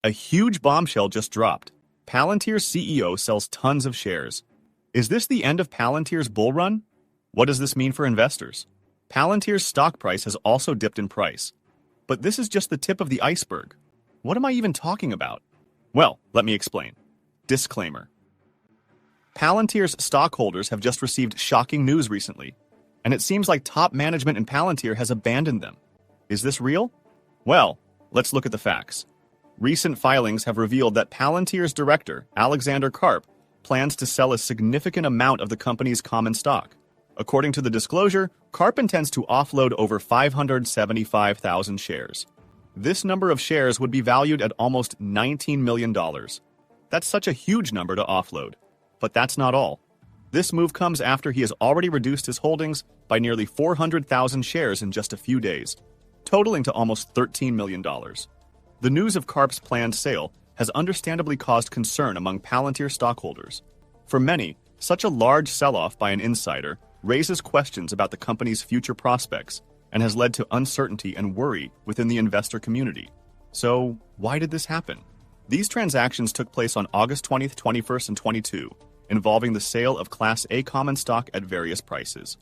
A huge bombshell just dropped. Palantir's CEO sells tons of shares. Is this the end of Palantir's bull run? What does this mean for investors? Palantir's stock price has also dipped in price. But this is just the tip of the iceberg. What am I even talking about? Well, let me explain. Disclaimer. Palantir's stockholders have just received shocking news recently, and it seems like top management in Palantir has abandoned them. Is this real? Well, let's look at the facts. Recent filings have revealed that Palantir's director, Alexander Karp, plans to sell a significant amount of the company's common stock. According to the disclosure, Karp intends to offload over 575,000 shares. This number of shares would be valued at almost $19 million. That's such a huge number to offload. But that's not all. This move comes after he has already reduced his holdings by nearly 400,000 shares in just a few days, totaling to almost $13 million. The news of Karp's planned sale has understandably caused concern among Palantir stockholders. For many, such a large sell-off by an insider raises questions about the company's future prospects and has led to uncertainty and worry within the investor community. So, why did this happen? These transactions took place on August 20th, 21st, and 22, involving the sale of Class A common stock at various prices.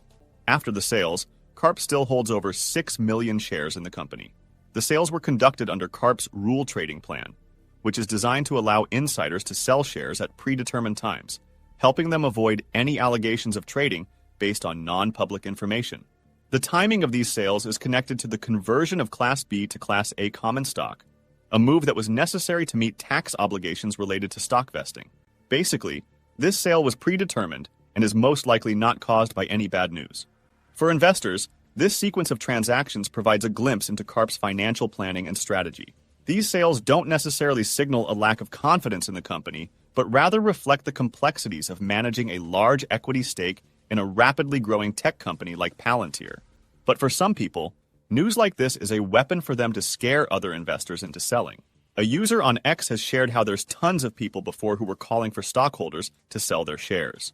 After the sales, Karp still holds over 6 million shares in the company. The sales were conducted under Karp's rule trading plan, which is designed to allow insiders to sell shares at predetermined times, helping them avoid any allegations of trading based on non-public information. The timing of these sales is connected to the conversion of Class B to Class A common stock, a move that was necessary to meet tax obligations related to stock vesting. Basically, this sale was predetermined and is most likely not caused by any bad news. For investors, this sequence of transactions provides a glimpse into Karp's financial planning and strategy. These sales don't necessarily signal a lack of confidence in the company, but rather reflect the complexities of managing a large equity stake in a rapidly growing tech company like Palantir. But for some people, news like this is a weapon for them to scare other investors into selling. A user on X has shared how there's tons of people before who were calling for stockholders to sell their shares.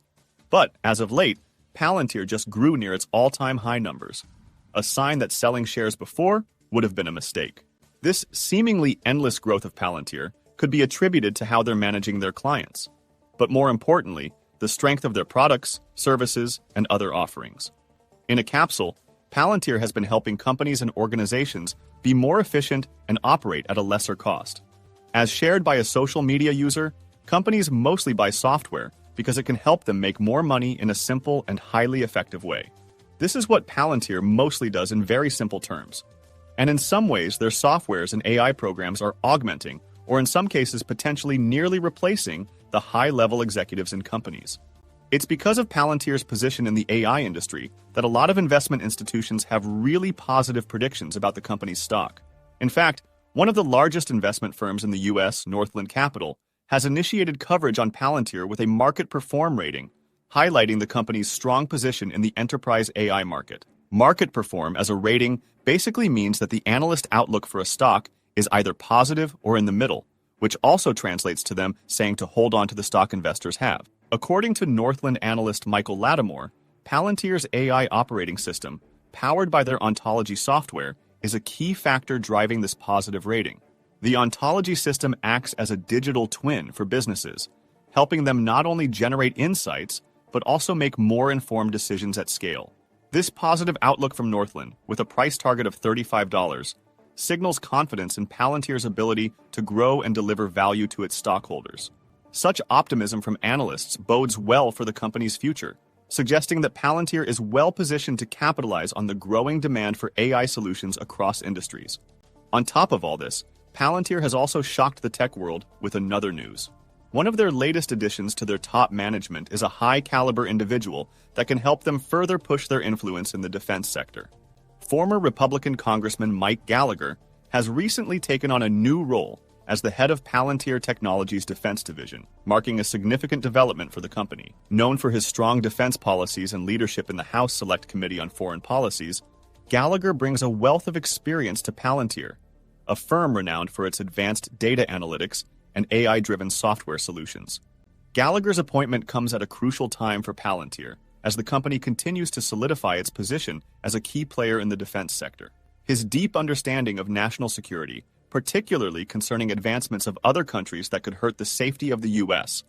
But, as of late, Palantir just grew near its all-time high numbers, a sign that selling shares before would have been a mistake. This seemingly endless growth of Palantir could be attributed to how they're managing their clients, but more importantly, the strength of their products, services, and other offerings. In a capsule, Palantir has been helping companies and organizations be more efficient and operate at a lesser cost. As shared by a social media user, companies mostly buy software because it can help them make more money in a simple and highly effective way. This is what Palantir mostly does in very simple terms. And in some ways, their softwares and AI programs are augmenting, or in some cases potentially nearly replacing, the high-level executives in companies. It's because of Palantir's position in the AI industry that a lot of investment institutions have really positive predictions about the company's stock. In fact, one of the largest investment firms in the US, Northland Capital, has initiated coverage on Palantir with a market perform rating, highlighting the company's strong position in the enterprise AI market. Market perform as a rating basically means that the analyst outlook for a stock is either positive or in the middle, which also translates to them saying to hold on to the stock investors have. According to Northland analyst Michael Lattimore, Palantir's AI operating system, powered by their ontology software, is a key factor driving this positive rating. The ontology system acts as a digital twin for businesses, helping them not only generate insights, but also make more informed decisions at scale. This positive outlook from Northland, with a price target of $35, signals confidence in Palantir's ability to grow and deliver value to its stockholders. Such optimism from analysts bodes well for the company's future, suggesting that Palantir is well positioned to capitalize on the growing demand for AI solutions across industries. On top of all this, Palantir has also shocked the tech world with another news. One of their latest additions to their top management is a high-caliber individual that can help them further push their influence in the defense sector. Former Republican Congressman Mike Gallagher has recently taken on a new role as the head of Palantir Technologies' defense division, marking a significant development for the company. Known for his strong defense policies and leadership in the House Select Committee on Foreign Policies, Gallagher brings a wealth of experience to Palantir, a firm renowned for its advanced data analytics and AI-driven software solutions. Gallagher's appointment comes at a crucial time for Palantir, as the company continues to solidify its position as a key player in the defense sector. His deep understanding of national security, particularly concerning advancements of other countries that could hurt the safety of the U.S.,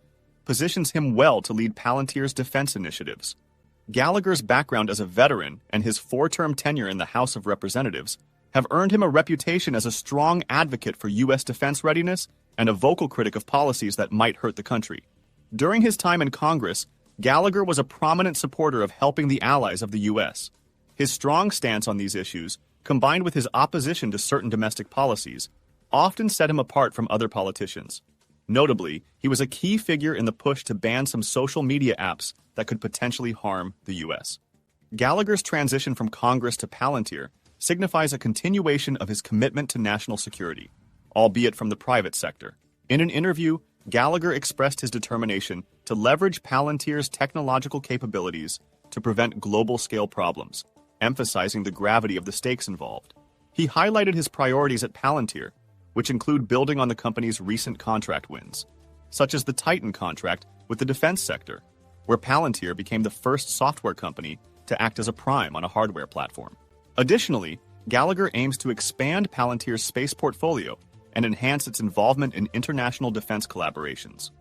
positions him well to lead Palantir's defense initiatives. Gallagher's background as a veteran and his 4-term tenure in the House of Representatives have earned him a reputation as a strong advocate for U.S. defense readiness and a vocal critic of policies that might hurt the country. During his time in Congress, Gallagher was a prominent supporter of helping the allies of the U.S. His strong stance on these issues, combined with his opposition to certain domestic policies, often set him apart from other politicians. Notably, he was a key figure in the push to ban some social media apps that could potentially harm the U.S. Gallagher's transition from Congress to Palantir signifies a continuation of his commitment to national security, albeit from the private sector. In an interview, Gallagher expressed his determination to leverage Palantir's technological capabilities to prevent global-scale problems, emphasizing the gravity of the stakes involved. He highlighted his priorities at Palantir, which include building on the company's recent contract wins, such as the Titan contract with the defense sector, where Palantir became the first software company to act as a prime on a hardware platform. Additionally, Gallagher aims to expand Palantir's space portfolio and enhance its involvement in international defense collaborations.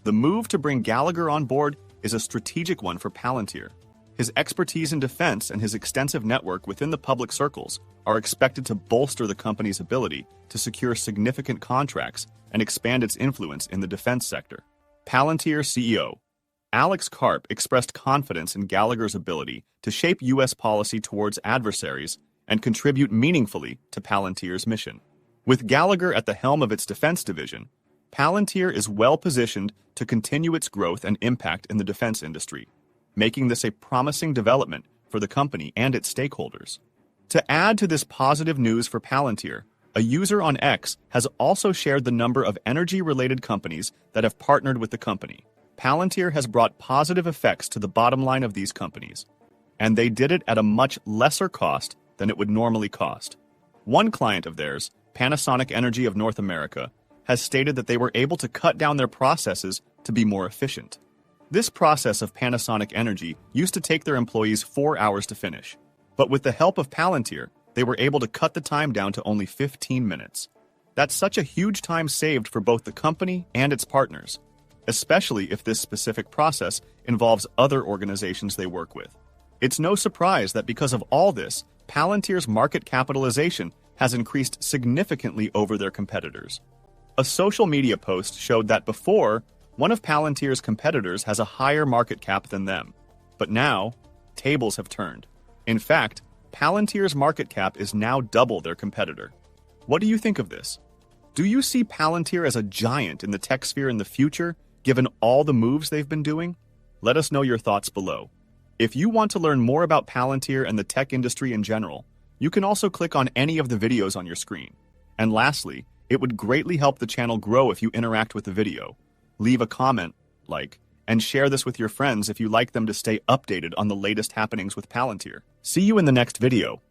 The move to bring Gallagher on board is a strategic one for Palantir. His expertise in defense and his extensive network within the public circles are expected to bolster the company's ability to secure significant contracts and expand its influence in the defense sector. Palantir CEO Alex Karp expressed confidence in Gallagher's ability to shape U.S. policy towards adversaries and contribute meaningfully to Palantir's mission. With Gallagher at the helm of its defense division, Palantir is well-positioned to continue its growth and impact in the defense industry, making this a promising development for the company and its stakeholders. To add to this positive news for Palantir, a user on X has also shared the number of energy-related companies that have partnered with the company. Palantir has brought positive effects to the bottom line of these companies, and they did it at a much lesser cost than it would normally cost. One client of theirs, Panasonic Energy of North America, has stated that they were able to cut down their processes to be more efficient. This process of Panasonic Energy used to take their employees 4 hours to finish, but with the help of Palantir, they were able to cut the time down to only 15 minutes. That's such a huge time saved for both the company and its partners, especially if this specific process involves other organizations they work with. It's no surprise that because of all this, Palantir's market capitalization has increased significantly over their competitors. A social media post showed that before, one of Palantir's competitors has a higher market cap than them. But now, tables have turned. In fact, Palantir's market cap is now double their competitor. What do you think of this? Do you see Palantir as a giant in the tech sphere in the future, given all the moves they've been doing? Let us know your thoughts below. If you want to learn more about Palantir and the tech industry in general, you can also click on any of the videos on your screen. And lastly, it would greatly help the channel grow if you interact with the video. Leave a comment, like, and share this with your friends if you like them to stay updated on the latest happenings with Palantir. See you in the next video.